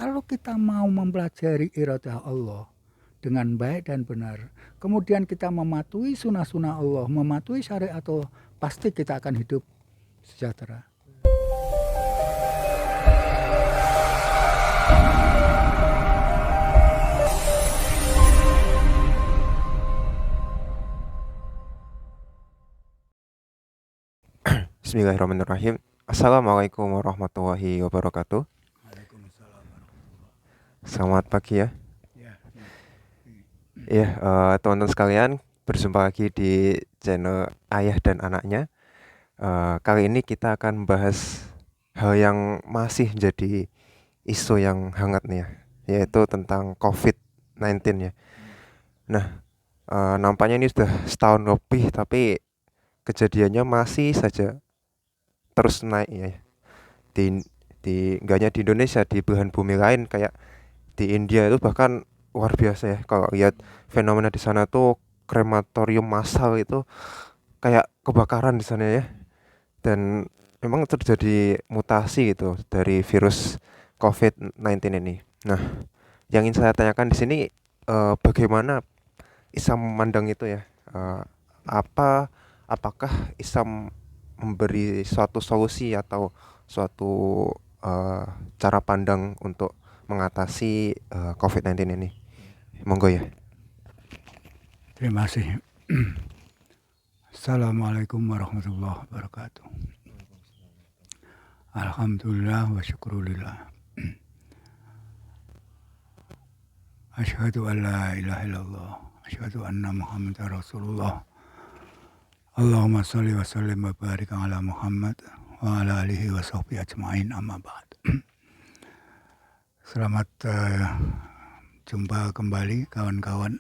kalau kita mau mempelajari iradah Allah dengan baik dan benar, kemudian kita mematuhi sunnah-sunnah Allah, mematuhi syariat Allah, pasti kita akan hidup sejahtera. Bismillahirrahmanirrahim. Assalamualaikum warahmatullahi wabarakatuh. Waalaikumsalam warahmatullahi Selamat pagi ya. wabarakatuh. Ya, teman-teman sekalian, berjumpa lagi di channel Ayah dan Anaknya. Kali ini kita akan membahas hal yang masih jadi isu yang hangat nih ya, yaitu tentang COVID-19 ya. Nah, nampaknya ini sudah setahun lebih, tapi kejadiannya masih saja terus naik ya. Nggak hanya di Indonesia, di belahan bumi lain kayak di India itu bahkan luar biasa ya. Kalau lihat fenomena di sana tuh krematorium massal itu kayak kebakaran di sana ya. Dan memang terjadi mutasi gitu dari virus COVID-19 ini. Nah, yang ingin saya tanyakan di sini, bagaimana Islam memandang itu ya? Apakah Islam memberi suatu solusi atau suatu cara pandang untuk mengatasi COVID-19 ini? Monggo ya. Terima kasih. Assalamualaikum warahmatullahi wabarakatuh. Alhamdulillah wa syukrulillah. Asyhadu an la ilaha illallah. Asyhadu anna Muhammadar Rasulullah. Allahumma sholli wa sallim wa barik ala Muhammad wa ala alihi wa sahbihi ajma'in, amma ba'd. Selamat jumpa kembali kawan-kawan.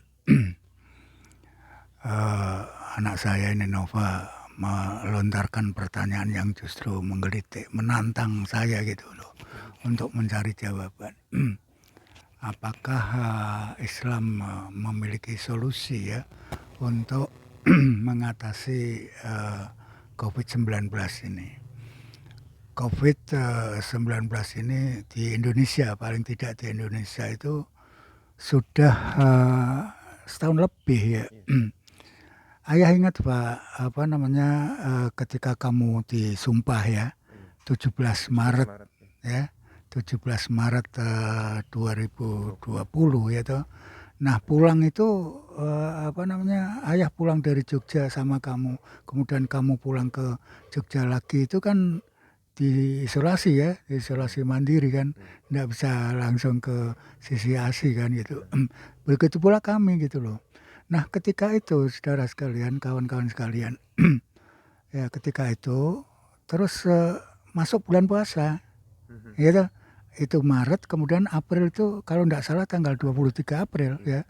Anak saya ini Nova melontarkan pertanyaan yang justru menggelitik, menantang saya gitu loh, untuk mencari jawaban. Apakah Islam memiliki solusi ya untuk mengatasi COVID-19 ini? COVID-19 ini di Indonesia, paling tidak di Indonesia itu sudah setahun lebih ya. Ayah ingat Pak, ketika kamu disumpah ya, 17 Maret ya, 17 Maret 2020 ya toh. Nah pulang itu ayah pulang dari Jogja sama kamu, kemudian kamu pulang ke Jogja lagi, itu kan diisolasi ya, isolasi mandiri kan, nggak bisa langsung ke sisi ASI kan gitu. Begitu pula kami gitu loh. Nah ketika itu saudara sekalian, kawan-kawan sekalian, ya ketika itu terus masuk bulan puasa, gitu. Itu Maret, kemudian April itu kalau nggak salah tanggal 23 April ya,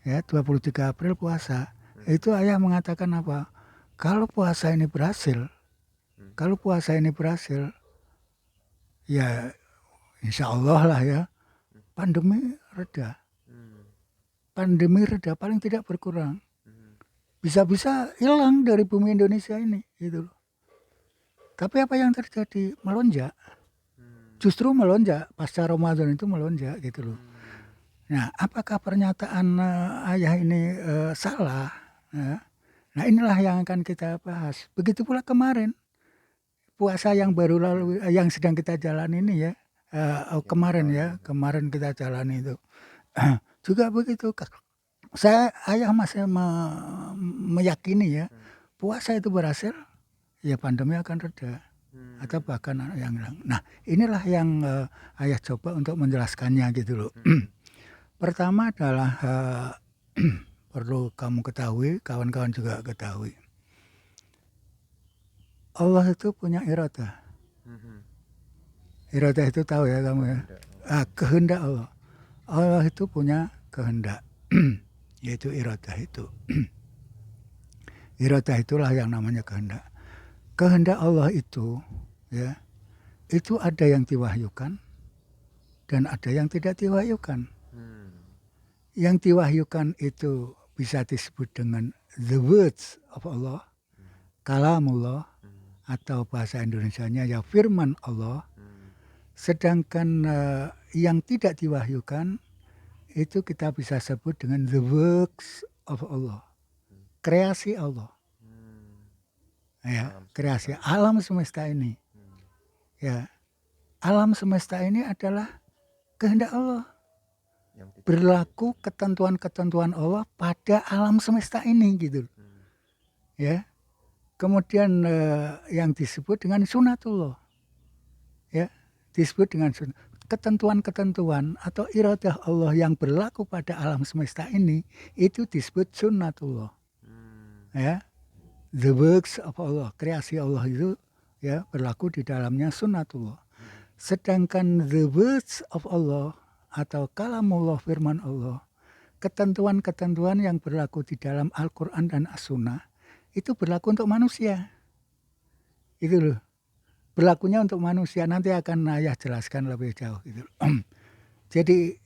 23 April puasa. Itu ayah mengatakan apa? Kalau puasa ini berhasil, ya insya Allah lah ya, pandemi reda. Paling tidak berkurang. Bisa-bisa hilang dari bumi Indonesia ini gitu loh. Tapi apa yang terjadi? Melonjak. Justru melonjak, pasca Ramadan itu melonjak gitu loh. Nah, apakah pernyataan ayah ini salah? Ya. Nah, inilah yang akan kita bahas. Begitu pula kemarin, puasa yang baru lalu, yang sedang kita jalani ini ya, kemarin kita jalani itu. Juga begitu. Ayah masih meyakini ya, puasa itu berhasil, ya pandemi akan reda. Atau bahkan yang lain. Nah inilah yang ayah coba untuk menjelaskannya gitu loh. Pertama adalah perlu kamu ketahui, kawan-kawan juga ketahui, Allah itu punya iradah. Iradah itu tahu ya kamu ya, kehendak Allah. Allah itu punya kehendak, yaitu iradah itu. Iradah itulah yang namanya kehendak. Kehendak Allah itu ya, itu ada yang diwahyukan dan ada yang tidak diwahyukan. Yang diwahyukan itu bisa disebut dengan the words of Allah, kalamullah, atau bahasa Indonesianya ya firman Allah. Sedangkan yang tidak diwahyukan itu kita bisa sebut dengan the works of Allah, kreasi Allah. Ya, kreasi alam semesta ini. Ya, alam semesta ini adalah kehendak Allah. Berlaku ketentuan-ketentuan Allah pada alam semesta ini gitu. Ya. Kemudian yang disebut dengan sunatullah. Ya, disebut dengan ketentuan-ketentuan atau iradah Allah yang berlaku pada alam semesta ini itu disebut sunnatullah. Ya. The works of Allah, kreasi Allah itu ya berlaku di dalamnya sunnatullah. Sedangkan the words of Allah atau kalamullah, firman Allah, ketentuan-ketentuan yang berlaku di dalam Al-Quran dan As-Sunnah itu berlaku untuk manusia. Itu loh. Berlakunya untuk manusia, nanti akan Ayah jelaskan lebih jauh gitu. Jadi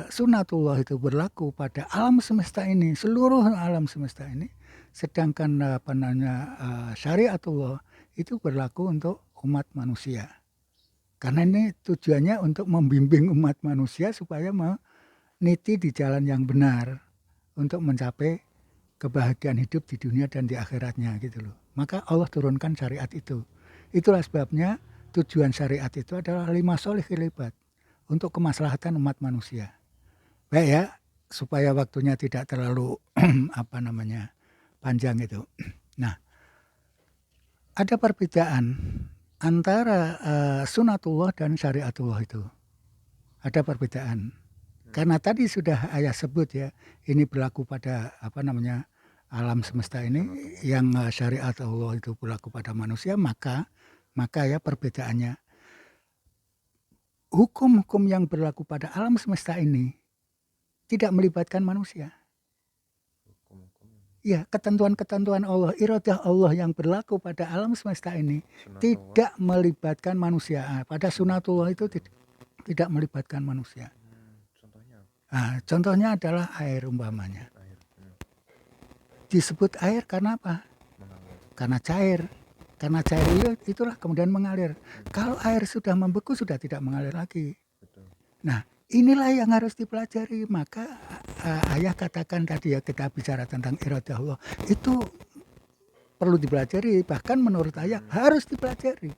sunnatullah itu berlaku pada alam semesta ini, seluruh alam semesta ini. Sedangkan syariatullah itu berlaku untuk umat manusia. Karena ini tujuannya untuk membimbing umat manusia supaya meniti di jalan yang benar untuk mencapai kebahagiaan hidup di dunia dan di akhiratnya gitu loh. Maka Allah turunkan syariat itu. Itulah sebabnya tujuan syariat itu adalah lima sholih libat untuk kemaslahatan umat manusia. Baik ya, supaya waktunya tidak terlalu panjang itu. Nah, ada perbedaan antara sunatullah dan syariatullah itu. Ada perbedaan. Karena tadi sudah Ayah sebut ya, ini berlaku pada alam semesta ini, yang syariat Allah itu berlaku pada manusia, maka ya perbedaannya. Hukum-hukum yang berlaku pada alam semesta ini tidak melibatkan manusia. Ya, ketentuan-ketentuan Allah, iradah Allah yang berlaku pada alam semesta ini tidak melibatkan manusia. Pada sunatullah itu tidak melibatkan manusia. Contohnya adalah air umpamanya. Disebut air karena apa? Karena cair. Karena cair itulah kemudian mengalir. Kalau air sudah membeku sudah tidak mengalir lagi. Nah, inilah yang harus dipelajari. Maka Ayah katakan tadi ya, kita bicara tentang iradah Allah, itu perlu dipelajari. Bahkan menurut Ayah harus dipelajari.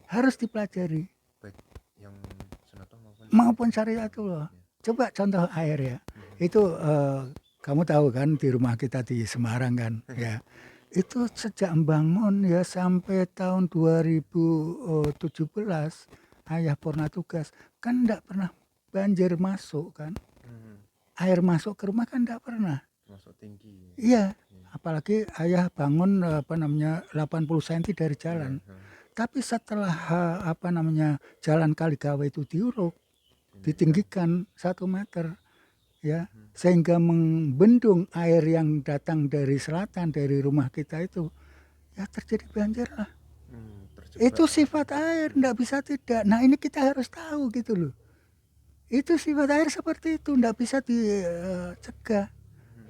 Harus dipelajari. Baik yang sunatullah maupun syariatullah. Coba contoh air ya. Itu kamu tahu kan di rumah kita di Semarang kan ya. Itu sejak bangun ya sampai tahun 2017 Ayah pernah tugas kan enggak pernah banjir masuk kan. Air masuk ke rumah kan enggak pernah. masuk tinggi. Iya, apalagi Ayah bangun 80 cm dari jalan. Tapi setelah jalan Kaligawe itu diuruk, ditinggikan 1 meter ya, sehingga membendung air yang datang dari selatan dari rumah kita itu, ya terjadi banjir lah. Itu sifat air, enggak bisa tidak. Nah, ini kita harus tahu gitu loh. Itu sifat air seperti itu, enggak bisa dicegah.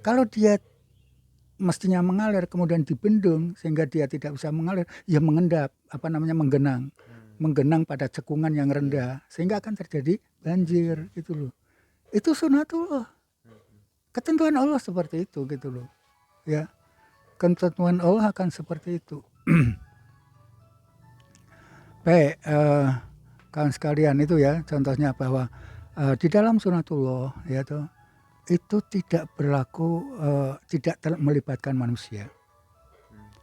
Kalau dia mestinya mengalir kemudian dibendung sehingga dia tidak bisa mengalir, ya mengendap, menggenang. Menggenang pada cekungan yang rendah sehingga akan terjadi banjir gitu loh. Itu sunatullah. Ketentuan Allah seperti itu gitu loh. Ya. Ketentuan Allah akan seperti itu. Baik, kawan sekalian itu ya contohnya bahwa di dalam sunatullah ya itu tidak berlaku, tidak melibatkan manusia.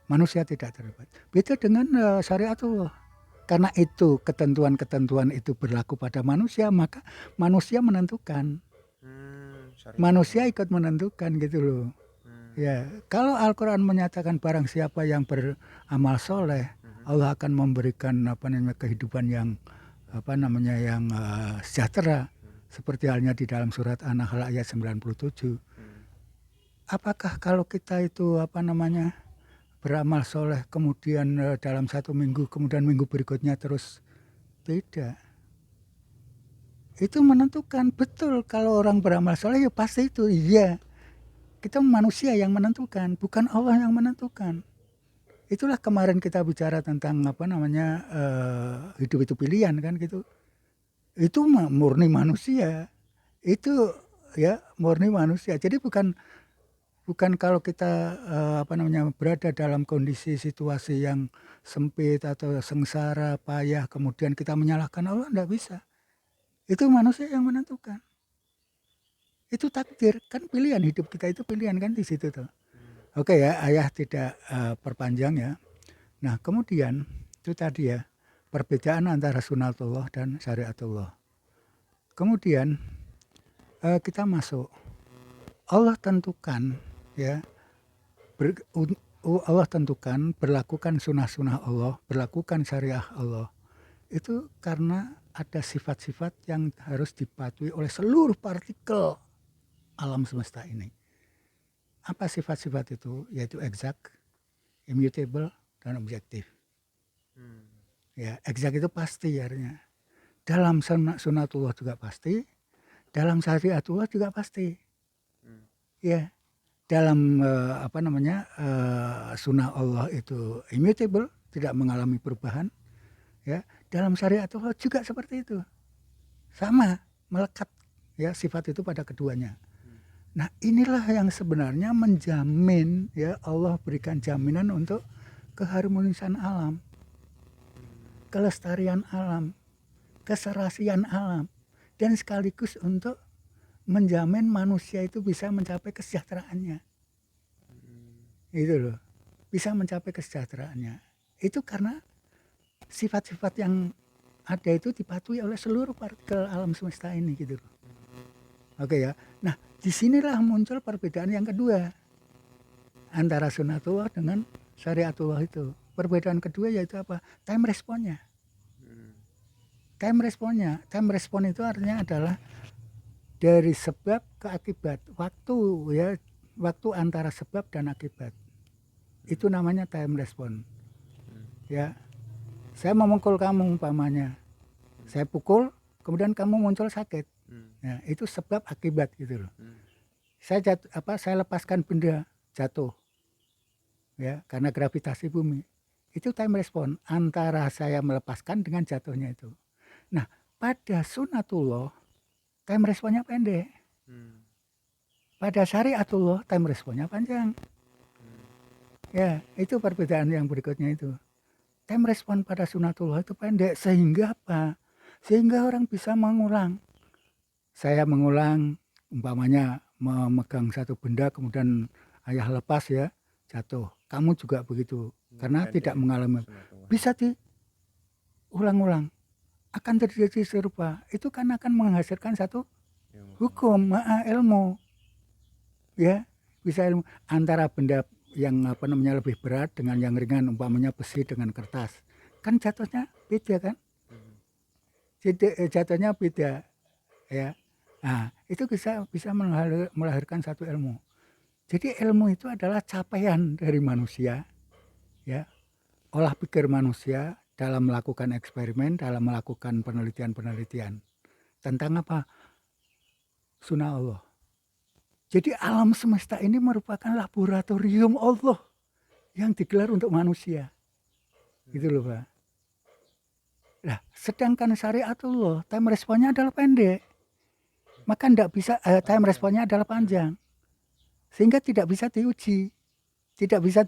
Manusia tidak terlibat. Beda dengan syariatullah. Karena itu ketentuan-ketentuan itu berlaku pada manusia, maka manusia menentukan. Manusia ikut menentukan gitu loh. Ya, kalau Al-Quran menyatakan barang siapa yang beramal soleh, Allah akan memberikan kehidupan yang yang sejahtera. Seperti halnya di dalam surat An-Nahl ayat 97. Apakah kalau kita itu beramal soleh kemudian dalam 1 minggu, kemudian minggu berikutnya terus tidak? Itu menentukan. Betul, kalau orang beramal soleh ya pasti itu. Iya, kita manusia yang menentukan, bukan Allah yang menentukan. Itulah kemarin kita bicara tentang hidup itu pilihan kan gitu. Itu murni manusia. Itu ya murni manusia. Jadi bukan kalau kita berada dalam kondisi situasi yang sempit atau sengsara, payah, kemudian kita menyalahkan Allah, enggak bisa. Itu manusia yang menentukan. Itu takdir, kan pilihan hidup kita itu pilihan kan di situ tuh. Oke ya, ayah tidak perpanjang ya. Nah, kemudian itu tadi ya, perbedaan antara sunatullah dan syariatullah. Kemudian kita masuk. Allah tentukan ya, Allah tentukan berlakukan sunnah-sunnah Allah, berlakukan syariah Allah. Itu karena ada sifat-sifat yang harus dipatuhi oleh seluruh partikel alam semesta ini. Apa sifat-sifat itu? Yaitu exact, immutable, dan objektif. Ya, exact itu pasti artinya. Dalam sunatullah juga pasti, dalam syariatullah juga pasti. Ya, dalam sunnah Allah itu immutable, tidak mengalami perubahan. Ya, dalam syariatullah juga seperti itu. Sama, melekat ya sifat itu pada keduanya. Nah, inilah yang sebenarnya menjamin ya, Allah berikan jaminan untuk keharmonisan alam, kelestarian alam, keserasian alam, dan sekaligus untuk menjamin manusia itu bisa mencapai kesejahteraannya. Itu loh, bisa mencapai kesejahteraannya. Itu karena sifat-sifat yang ada itu dipatuhi oleh seluruh partikel alam semesta ini gitu loh. Oke ya. Nah, disinilah muncul perbedaan yang kedua antara sunatullah dengan syariatullah itu. Perbedaan kedua yaitu apa? Time responnya. Time responnya. Time respon itu artinya adalah dari sebab ke akibat. Waktu ya, waktu antara sebab dan akibat. Itu namanya time respon. Ya. Saya memukul kamu umpamanya. Saya pukul, kemudian kamu muncul sakit. Ya, itu sebab akibat gitu loh. Saya lepaskan benda jatuh. Ya, karena gravitasi bumi. Itu time respon antara saya melepaskan dengan jatuhnya itu. Nah, pada sunatullah time responnya pendek. Pada syariatullah time responnya panjang. Ya, itu perbedaan yang berikutnya itu. Time respon pada sunatullah itu pendek sehingga apa? Sehingga orang bisa mengulang. Saya mengulang umpamanya memegang satu benda kemudian ayah lepas ya, jatuh. Kamu juga begitu karena tidak mengalami. Bisa diulang-ulang. Akan terjadi serupa. Itu kan akan menghasilkan satu hukum, ilmu. Ya, bisa ilmu antara benda yang lebih berat dengan yang ringan, umpamanya besi dengan kertas. Kan jatuhnya beda kan? Jadi jatuhnya beda. Ya. Nah, itu bisa melahirkan satu ilmu. Jadi ilmu itu adalah capaian dari manusia, ya, olah pikir manusia dalam melakukan eksperimen, dalam melakukan penelitian-penelitian tentang apa? Sunnah Allah. Jadi alam semesta ini merupakan laboratorium Allah yang digelar untuk manusia, gitu loh Pak. Nah, sedangkan syariatullah time responnya adalah pendek. Maka tidak bisa time responnya adalah panjang, sehingga tidak bisa diuji, tidak bisa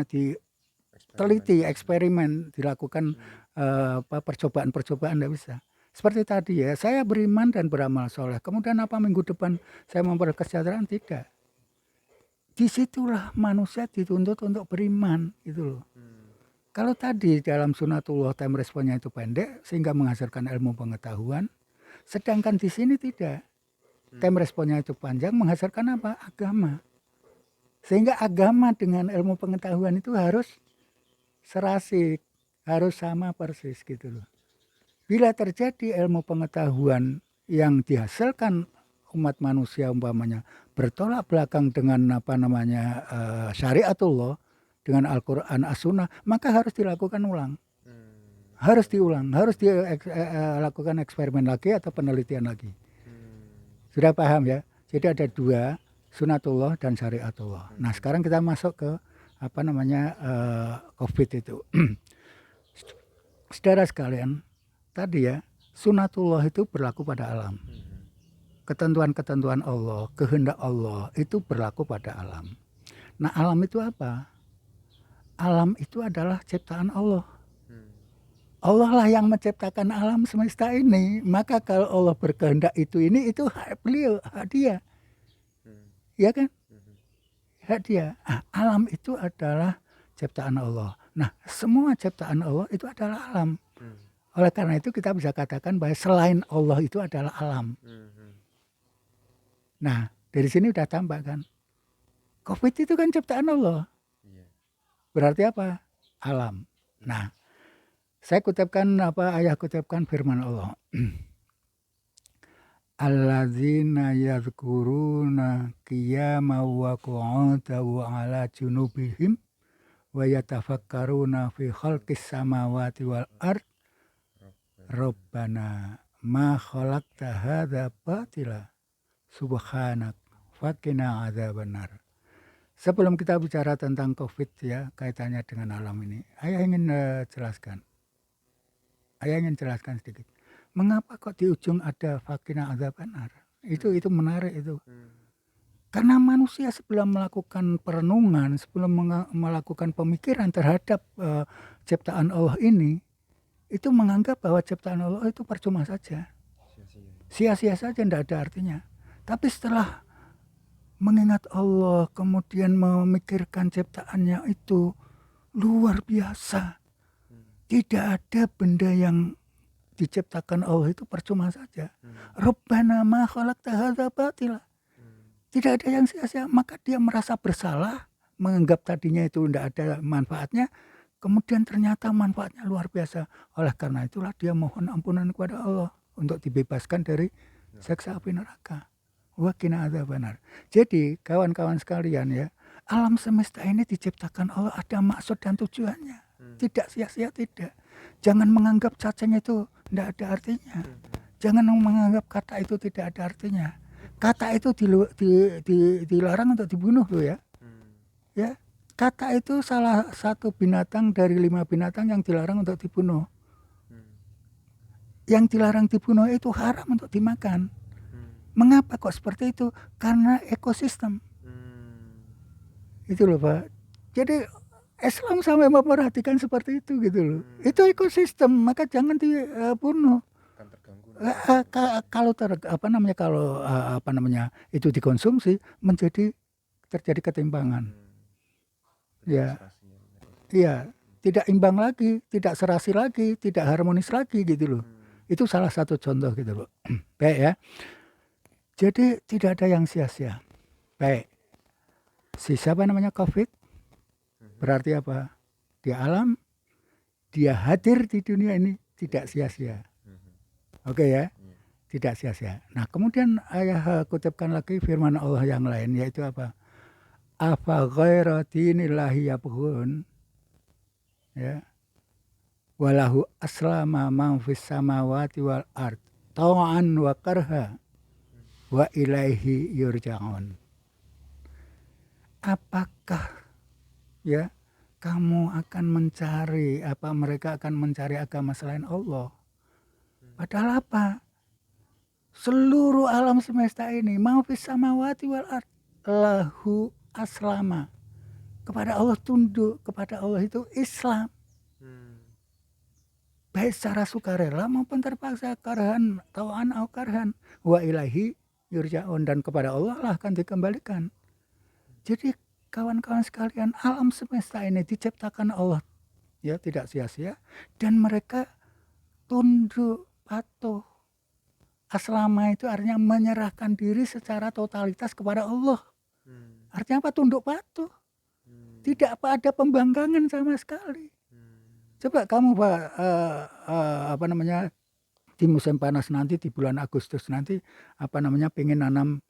diteliti, eksperimen, dilakukan percobaan-percobaan, tidak bisa. Seperti tadi ya, saya beriman dan beramal soleh, kemudian minggu depan saya memperoleh kesejahteraan, tidak. Disitulah manusia dituntut untuk beriman, gitu loh. Kalau tadi dalam sunatullah time responnya itu pendek sehingga menghasilkan ilmu pengetahuan, sedangkan di sini tidak. Time responnya itu panjang menghasilkan apa? Agama. Sehingga agama dengan ilmu pengetahuan itu harus serasi, harus sama persis gitu loh. Bila terjadi ilmu pengetahuan yang dihasilkan umat manusia umpamanya bertolak belakang dengan syariatullah, dengan Al-Quran, As-Sunnah, maka harus dilakukan ulang. Harus diulang, harus dilakukan eksperimen lagi atau penelitian lagi. Sudah paham ya? Jadi ada dua, sunatullah dan syariatullah. Nah, sekarang kita masuk ke COVID itu. saudara sekalian, tadi ya, sunatullah itu berlaku pada alam. Ketentuan-ketentuan Allah, kehendak Allah itu berlaku pada alam. Nah, alam itu apa? Alam itu adalah ciptaan Allah. Allah lah yang menciptakan alam semesta ini. Maka kalau Allah berkehendak itu hak beliau, hak dia. Ya kan? Hak dia. Nah, alam itu adalah ciptaan Allah. Nah, semua ciptaan Allah itu adalah alam. Oleh karena itu kita bisa katakan bahwa selain Allah itu adalah alam. Nah, dari sini udah tambah kan. COVID itu kan ciptaan Allah. Berarti apa? Alam. Nah, saya kutipkan ayah kutipkan firman Allah. Alladzina yadhkuruna qiyama wa qu'udan wa 'ala junubihim wa yatafakkaruna fi khalqis samawati wal ard Rabbana ma khalaqta hadza batila subhanak faqina adzabannar. Sebelum kita bicara tentang COVID ya, kaitannya dengan alam ini, Ayah ingin jelaskan sedikit. Mengapa kok di ujung ada faqina adzabannar? Itu menarik itu. Karena manusia sebelum melakukan perenungan, sebelum melakukan pemikiran terhadap ciptaan Allah ini, itu menganggap bahwa ciptaan Allah itu percuma saja. Sia-sia saja, tidak ada artinya. Tapi setelah mengingat Allah, kemudian memikirkan ciptaannya itu luar biasa. Tidak ada benda yang diciptakan Allah itu percuma saja. Rabbana ma khalaqta hadza batila. Tidak ada yang sia-sia, maka dia merasa bersalah, menganggap tadinya itu tidak ada manfaatnya, kemudian ternyata manfaatnya luar biasa. Oleh karena itulah dia mohon ampunan kepada Allah untuk dibebaskan dari siksa api neraka. Wa qina adzabannar. Jadi kawan-kawan sekalian ya, alam semesta ini diciptakan Allah ada maksud dan tujuannya. Tidak sia-sia, tidak. Jangan menganggap cacing itu tidak ada artinya. Jangan menganggap kata itu tidak ada artinya. Kata itu dilarang untuk dibunuh loh ya. Ya, kata itu salah satu binatang dari 5 binatang yang dilarang untuk dibunuh. Yang dilarang dibunuh itu haram untuk dimakan. Mengapa kok seperti itu? Karena ekosistem. Itu loh Pak. Jadi Islam sampai memperhatikan seperti itu gitu loh. Itu ekosistem, maka jangan dibunuh. Kalau itu dikonsumsi terjadi ketimpangan. Ya, iya, tidak imbang lagi, tidak serasi lagi, tidak harmonis lagi gitu loh. Itu salah satu contoh gitu loh. Baik ya. Jadi tidak ada yang sia-sia. Baik. Siapa namanya COVID? Berarti apa? Di alam, dia hadir di dunia ini tidak sia-sia. Oke ya? Tidak sia-sia. Nah, kemudian ayah kutipkan lagi firman Allah yang lain, yaitu apa? Afa ghaira dinillahi yabghun, ya, walahu aslama man fis samawati wal ard tau'an wa karha wa ilaihi yurja'un. Apakah ya kamu akan mencari mereka akan mencari agama selain Allah? Padahal apa? Seluruh alam semesta ini man fis samawati wal ard lahu aslama, kepada Allah tunduk, kepada Allah itu Islam. Baik secara sukarela maupun terpaksa, karhan tau'an au karhan wa ilahi yurja'un, dan kepada Allah lah akan dikembalikan. Jadi kawan-kawan sekalian, alam semesta ini diciptakan Allah ya, tidak sia-sia, dan mereka tunduk patuh. Aslama itu artinya menyerahkan diri secara totalitas kepada Allah. Artinya apa? Tunduk patuh. Tidak ada pembangkangan sama sekali. Coba kamu di musim panas nanti, di bulan Agustus nanti, pengen nanam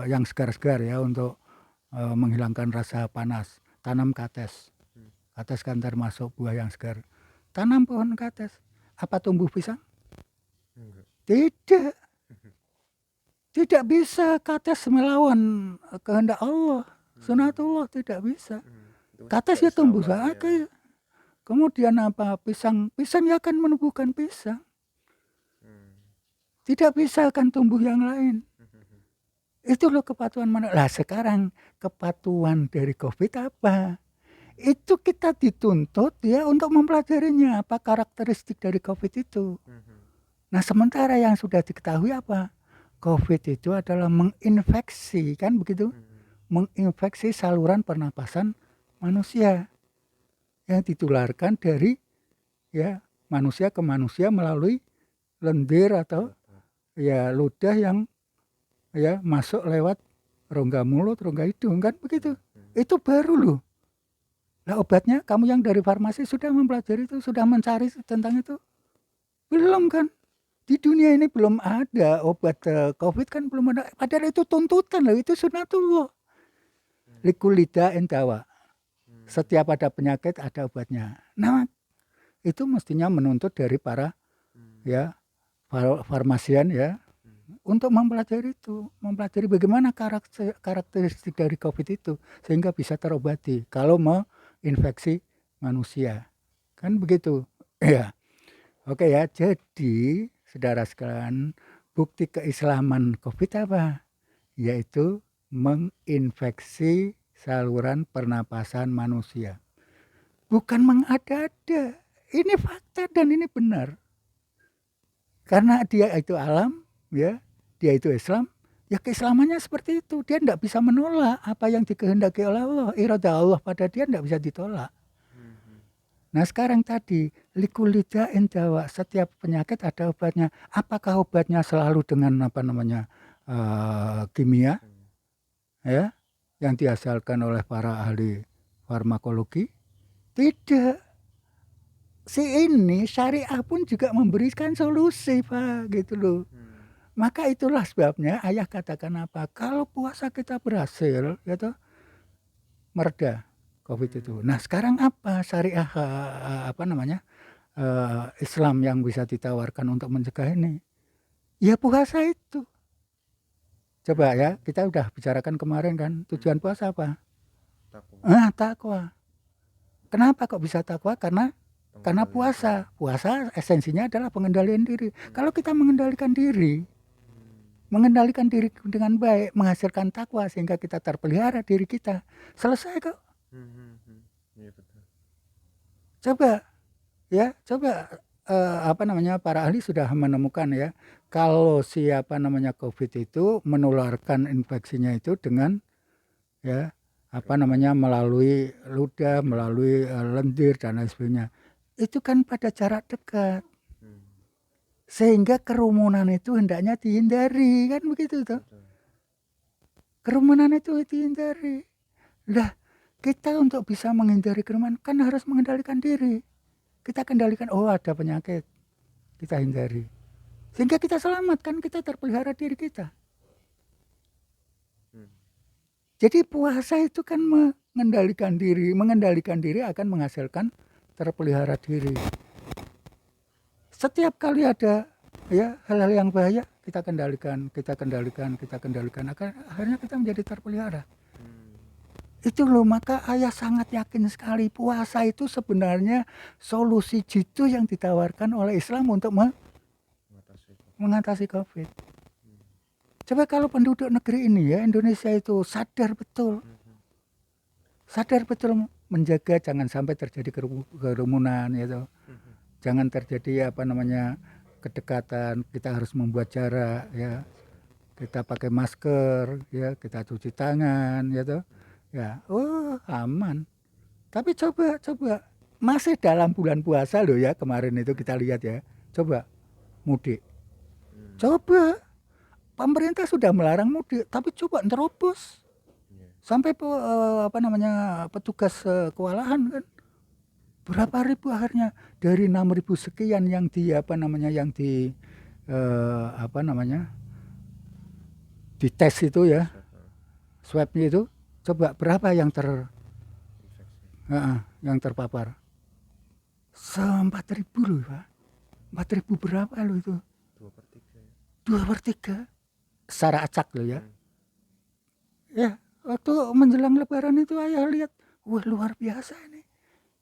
yang segar-segar ya, untuk menghilangkan rasa panas. Tanam kates. Kates kan termasuk buah yang segar. Tanam pohon kates. Apa tumbuh pisang? Tidak. Tidak bisa kates melawan kehendak Allah. Sunatullah tidak bisa. Kates ya tumbuh saja. Kemudian apa? Pisang ya akan menumbuhkan pisang. Tidak bisa akan tumbuh yang lain. Itu loh kepatuhan manusia. Lah sekarang kepatuhan dari COVID apa? Itu kita dituntut ya untuk mempelajarinya apa karakteristik dari COVID itu. Nah sementara yang sudah diketahui apa? COVID itu adalah menginfeksi, kan begitu? Menginfeksi saluran pernapasan manusia yang ditularkan dari ya manusia ke manusia melalui lendir atau ya ludah yang ya masuk lewat rongga mulut, rongga hidung, kan begitu. Itu baru loh. Lah obatnya kamu yang dari farmasi sudah mempelajari itu, sudah mencari tentang itu? Belum kan? Di dunia ini belum ada obat COVID kan belum ada. Padahal itu tuntutan loh, itu sunatullah. Likulida entawa. Setiap ada penyakit ada obatnya. Nah, itu mestinya menuntut dari para ya farmasian ya untuk mempelajari itu, mempelajari bagaimana karakteristik dari COVID itu sehingga bisa terobati kalau mau infeksi manusia. Kan begitu. Ya. Oke ya, jadi saudara sekalian, bukti keislaman COVID apa? Yaitu menginfeksi saluran pernapasan manusia. Bukan mengada-ada. Ini fakta dan ini benar. Karena dia itu alam, ya, dia itu Islam, ya keislamannya seperti itu. Dia tidak bisa menolak apa yang dikehendaki oleh Allah. Iradah Allah pada dia tidak bisa ditolak. Nah sekarang tadi likulida indawa, setiap penyakit ada obatnya. Apakah obatnya selalu dengan apa namanya kimia, ya, yang dihasilkan oleh para ahli farmakologi? Tidak. Si ini syariah pun juga memberikan solusi, Pak, gitu loh. Maka itulah sebabnya ayah katakan apa? Kalau puasa kita berhasil, gitu, mereda COVID itu. Nah sekarang apa syariah apa namanya Islam yang bisa ditawarkan untuk mencegah ini? Ya puasa itu. Coba ya, kita udah bicarakan kemarin kan, tujuan puasa apa? Takwa. Kenapa kok bisa takwa? Karena puasa esensinya adalah pengendalian diri. Kalau kita mengendalikan diri dengan baik, menghasilkan takwa sehingga kita terpelihara diri kita, selesai kok. Iya betul. Coba apa namanya para ahli sudah menemukan ya, kalau siapa namanya COVID itu menularkan infeksinya itu dengan ya apa namanya melalui ludah, melalui lendir dan lain sebagainya. Itu kan pada jarak dekat. Sehingga kerumunan itu hendaknya dihindari, kan begitu toh. Kerumunan itu dihindari. Lah, kita untuk bisa menghindari kerumunan kan harus mengendalikan diri. Kita kendalikan, oh ada penyakit, kita hindari. Sehingga kita selamat, kan kita terpelihara diri kita. Jadi puasa itu kan mengendalikan diri akan menghasilkan terpelihara diri. Setiap kali ada ya hal-hal yang bahaya kita kendalikan, akhirnya kita menjadi terpelihara. Itu loh, maka ayah sangat yakin sekali puasa itu sebenarnya solusi jitu yang ditawarkan oleh Islam untuk mengatasi COVID. Coba kalau penduduk negeri ini ya Indonesia itu sadar betul menjaga jangan sampai terjadi kerumunan gitu. Jangan terjadi apa namanya kedekatan, kita harus membuat jarak ya. Kita pakai masker ya, kita cuci tangan gitu. Ya, aman. Tapi coba masih dalam bulan puasa loh ya, kemarin itu kita lihat ya. Coba mudik. Coba pemerintah sudah melarang mudik, tapi coba nerobos. Sampai apa namanya petugas kewalahan kan. Berapa ribu akhirnya dari 6.000 sekian yang di apa namanya dites itu ya, swabnya itu, coba berapa yang terpapar? 4.000 loh Pak. 4.000 berapa loh itu? 2/3 secara acak loh ya. Ya waktu menjelang lebaran itu ayah lihat, wah luar biasa ini.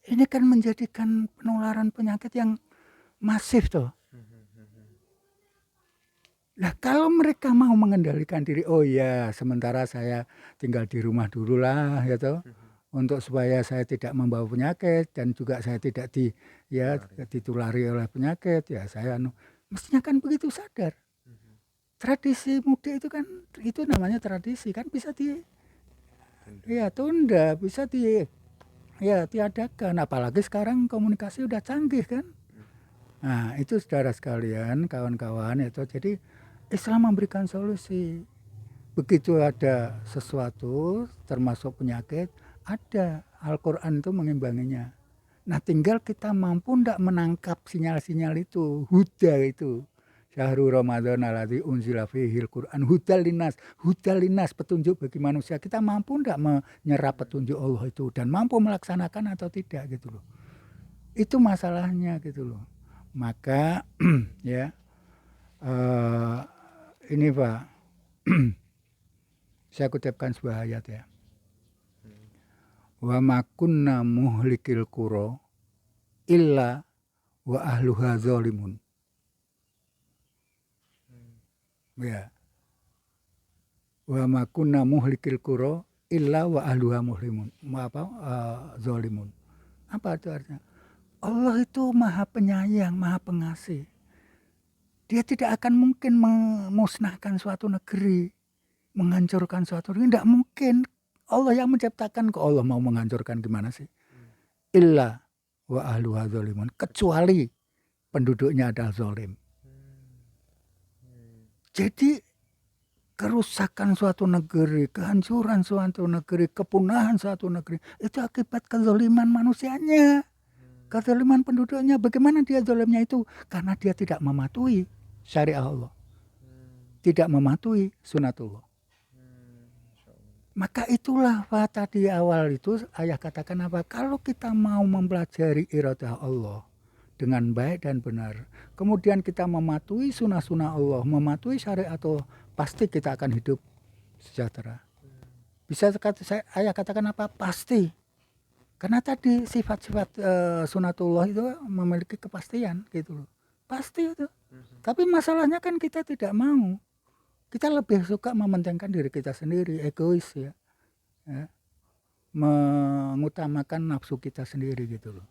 ini kan menjadikan penularan penyakit yang masif toh. Nah kalau mereka mau mengendalikan diri, oh ya sementara saya tinggal di rumah dulu lah ya toh, untuk supaya saya tidak membawa penyakit dan juga saya tidak ditulari oleh penyakit, ya saya mestinya kan begitu sadar. Tradisi mudik itu kan itu namanya tradisi kan bisa tunda, bisa tiadakan, apalagi sekarang komunikasi udah canggih kan. Nah itu saudara sekalian, kawan-kawan itu, jadi Islam memberikan solusi. Begitu ada sesuatu termasuk penyakit, ada Al-Quran itu mengimbanginya. Nah tinggal kita mampu ndak menangkap sinyal-sinyal itu, huda itu. Syahrul Ramadan alladzi unzila fihil Quran hudal linas, petunjuk bagi manusia. Kita mampu ndak menyerap petunjuk Allah itu dan mampu melaksanakan atau tidak gitu loh. Itu masalahnya gitu loh. Maka ya ini Pak, saya kutipkan sebuah ayat ya. Wa ma kunna muhlikil qura illa wa ahluha zalimun. Ya. Wa ma kunna muhlikil qura illa wa ahluha zalimun. Apa itu artinya? Allah itu Maha Penyayang, Maha Pengasih. Dia tidak akan mungkin memusnahkan suatu negeri, menghancurkan suatu negeri, tidak mungkin. Allah yang menciptakan, kok Allah mau menghancurkan gimana sih? Illa wa ahluha zalimun, kecuali penduduknya adalah zalim. Jadi kerusakan suatu negeri, kehancuran suatu negeri, kepunahan suatu negeri, itu akibat kezaliman manusianya, kezaliman penduduknya. Bagaimana dia zalimnya itu? Karena dia tidak mematuhi syariat Allah, tidak mematuhi sunatullah. Maka itulah Pak, tadi awal itu ayah katakan apa? Kalau kita mau mempelajari iradah Allah dengan baik dan benar, kemudian kita mematuhi sunnah-sunnah Allah, mematuhi syariat Allah, pasti kita akan hidup sejahtera. Bisa ayah katakan apa? Pasti. Karena tadi sifat-sifat sunatullah itu memiliki kepastian gitu loh. Pasti itu. Tapi masalahnya kan kita tidak mau. Kita lebih suka mementingkan diri kita sendiri, egois ya. Mengutamakan nafsu kita sendiri gitu loh.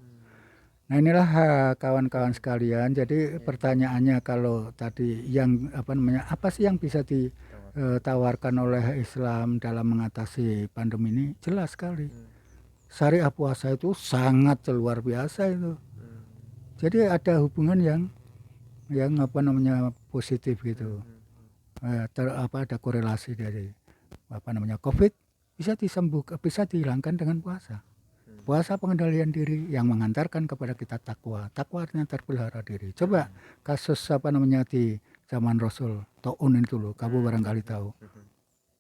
Nah inilah kawan-kawan sekalian. Jadi pertanyaannya kalau tadi yang apa sih yang bisa ditawarkan oleh Islam dalam mengatasi pandemi ini? Jelas sekali. Syariah puasa itu sangat luar biasa itu. Jadi ada hubungan yang positif gitu. Ada korelasi dari COVID bisa disembuhkan, bisa dihilangkan dengan puasa. Puasa pengendalian diri yang mengantarkan kepada kita takwa. Takwa artinya terpelihara diri. Coba kasus di zaman Rasul Taun itu loh, kamu barangkali tahu.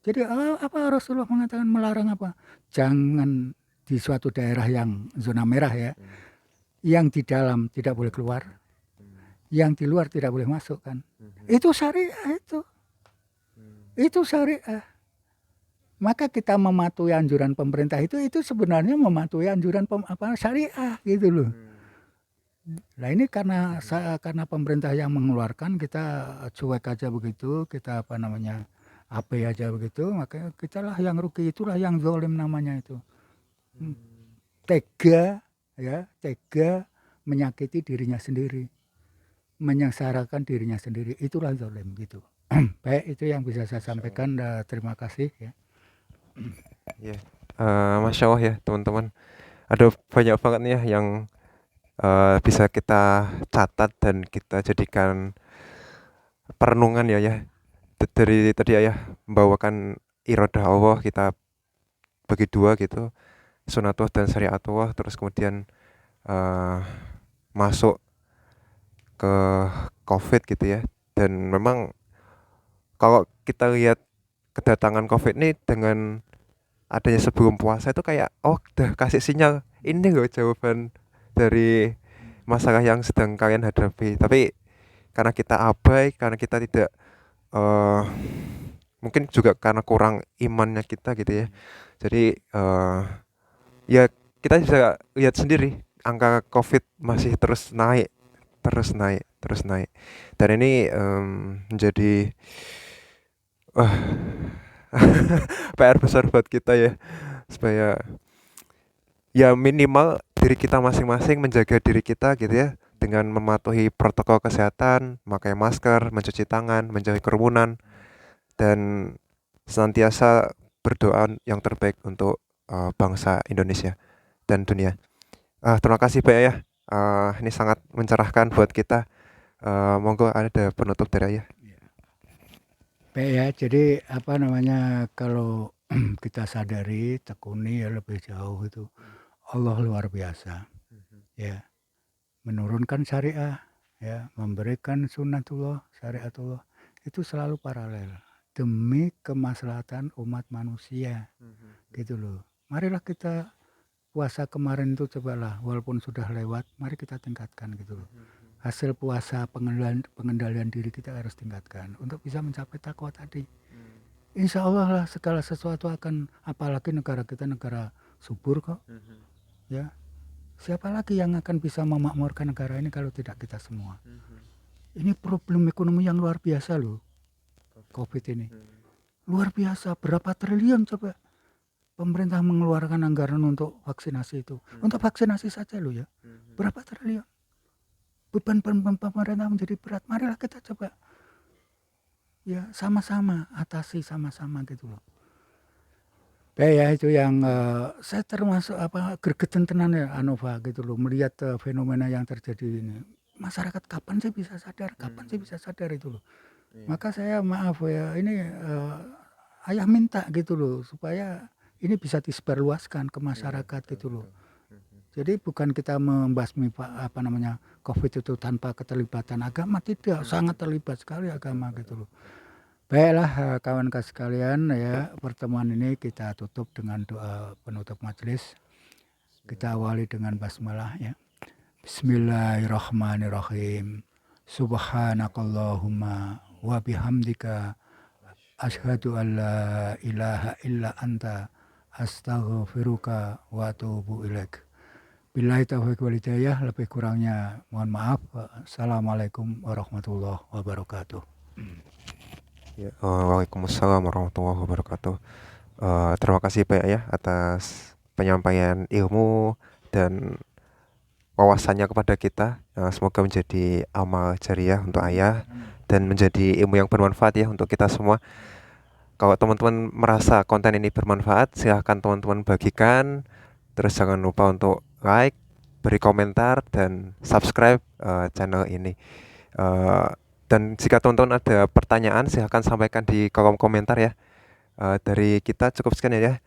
Jadi apa Rasulullah mengatakan melarang apa? Jangan di suatu daerah yang zona merah ya, yang di dalam tidak boleh keluar, yang di luar tidak boleh masuk kan. Itu syariah itu syariah. Maka kita mematuhi anjuran pemerintah itu sebenarnya mematuhi anjuran syariah gitu loh. Nah ini karena pemerintah yang mengeluarkan, kita cuek aja begitu, kita abai aja begitu, maka kitalah yang rugi, itulah yang zalim namanya itu. Tega menyakiti dirinya sendiri, menyengsarakan dirinya sendiri, itulah zalim gitu. Baik, itu yang bisa saya sampaikan. Terima kasih ya. Ya, Masya Allah ya teman-teman. Ada banyak banget nih ya yang bisa kita catat dan kita jadikan perenungan ya. Dari tadi ayah membawakan iradah Allah, kita bagi dua gitu, sunatullah dan syariatullah, terus kemudian masuk ke COVID gitu ya. Dan memang kalau kita lihat kedatangan COVID ini dengan adanya sebelum puasa itu kayak udah kasih sinyal, ini loh jawaban dari masalah yang sedang kalian hadapi. Tapi karena kita abai, karena kita tidak mungkin juga karena kurang imannya kita gitu ya. Jadi ya kita bisa lihat sendiri angka COVID masih terus naik, terus naik, terus naik. Dan ini menjadi wah PR besar buat kita ya, supaya ya minimal diri kita masing-masing menjaga diri kita gitu ya, dengan mematuhi protokol kesehatan, memakai masker, mencuci tangan, menjauhi kerumunan, dan senantiasa berdoa yang terbaik untuk bangsa Indonesia dan dunia. Terima kasih Pak ya. Ini sangat mencerahkan buat kita. Monggo ada penutup dari Ayah. Baik ya, jadi apa namanya, kalau kita sadari, tekuni ya lebih jauh itu, Allah luar biasa. Ya, menurunkan syariah, ya, memberikan sunnatullah, syariatullah, itu selalu paralel demi kemaslahatan umat manusia, gitu loh. Marilah kita puasa kemarin itu cobalah, walaupun sudah lewat, mari kita tingkatkan gitu loh. Hasil puasa pengendalian diri kita harus tingkatkan untuk bisa mencapai takwa tadi. Insya Allah lah segala sesuatu akan, apalagi negara kita negara subur kok, ya. Siapa lagi yang akan bisa memakmurkan negara ini kalau tidak kita semua? Ini problem ekonomi yang luar biasa loh, COVID ini. Luar biasa, berapa triliun coba pemerintah mengeluarkan anggaran untuk vaksinasi itu. Untuk vaksinasi saja loh ya, berapa triliun. Beban pemerintah menjadi berat. Marilah kita coba ya sama-sama atasi sama-sama gitu loh. Ya itu yang saya termasuk gregetan tenan ya Anova gitu loh, melihat fenomena yang terjadi ini. Masyarakat kapan sih bisa sadar? Kapan sih bisa sadar itu loh. Maka saya maaf ya, ini Ayah minta gitu loh supaya ini bisa disebarluaskan ke masyarakat gitu loh. Jadi bukan kita membasmi COVID itu tanpa keterlibatan agama, tidak, sangat terlibat sekali agama gitu loh. Baiklah kawan-kawan sekalian ya, pertemuan ini kita tutup dengan doa penutup majelis. Kita awali dengan basmalah ya. Bismillahirrahmanirrahim. Subhanakallahumma wa bihamdika asyhadu an la ilaha illa anta astaghfiruka wa atubu ilaik. Billahi taufiq wal hidayah, lebih kurangnya mohon maaf. Assalamualaikum warahmatullahi wabarakatuh. Ya, Waalaikumsalam warahmatullahi wabarakatuh. Terima kasih Pak ya atas penyampaian ilmu dan wawasannya kepada kita. Semoga menjadi amal jariah untuk Ayah dan menjadi ilmu yang bermanfaat ya untuk kita semua. Kalau teman-teman merasa konten ini bermanfaat, silahkan teman-teman bagikan. Terus jangan lupa untuk like, beri komentar, dan subscribe channel ini. Dan jika teman-teman ada pertanyaan, silahkan sampaikan di kolom komentar ya. Dari kita cukup sekian ya.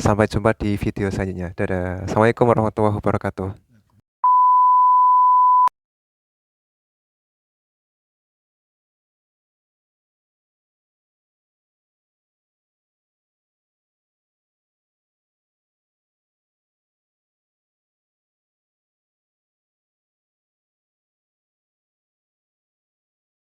Sampai jumpa di video selanjutnya. Dadah. Assalamualaikum warahmatullahi wabarakatuh.